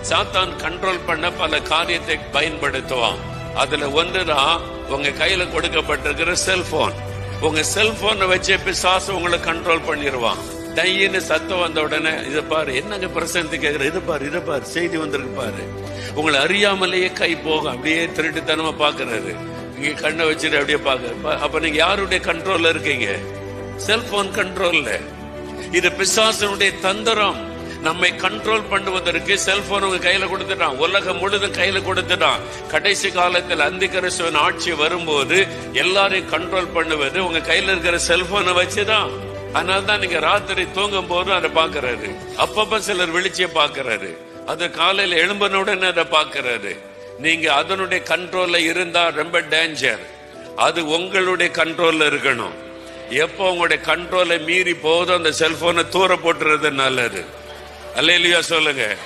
சாத்தான் கண்ட்ரோல் பண்ண பல காரியத்தை பயன்படுத்துவான். அதுல ஒன்றுதான் உங்க கையில கொடுக்கப்பட்டிருக்கிற செல்போன். உங்க செல்போனை வச்சு பிசாசு உங்களை கண்ட்ரோல் பண்ணிடுவான். டையின்னு சத்தம் வந்த உடனே இதை பாரு, என்னங்க பிரசன்ட் கேக்குற, இதை பாரு செய்தி வந்திருக்கு பாரு. உங்களை அறியாமலேயே கை போகும், அப்படியே திருட்டுத்தனமா பாக்குறாரு. இங்க கண்ணை வச்சுட்டு அப்படியே பாக்குற. அப்ப நீங்க யாருடைய கண்ட்ரோல்ல இருக்கீங்க? செல்போன் கண்ட்ரோல்ல. இது பிசாசனுடைய தந்திரம். நம்மை கண்ட்ரோல் பண்ணுவதற்கு செல்போன் உங்க கையில கொடுத்துட்டான். உலகம் முழுதும் கையில கொடுத்துட்டான். கடைசி காலத்தில் அந்திகிறிஸ்துவின் ஆட்சி வரும்போது எல்லாரையும் கண்ட்ரோல் பண்ணுவது உங்க கையில இருக்கிற செல்போனை வச்சுதான். அதனால்தான் நீங்க ராத்திரி தூங்கும் போது அதை பாக்குறாரு. அப்பப்ப சிலர் வெளிச்சிய பாக்குறாரு. அது காலையில எழும்பனுடன் அதை பாக்குறாரு. நீங்க அதனுடைய கண்ட்ரோல்ல இருந்தா ரொம்ப டேஞ்சர். அது உங்களுடைய கண்ட்ரோல்ல இருக்கணும். எப்போ உங்களுடைய கண்ட்ரோலை மீறி போதும் அந்த செல்போனை தூர போட்டுறது நல்லது. அல்லேலூயா சொல்லுங்க.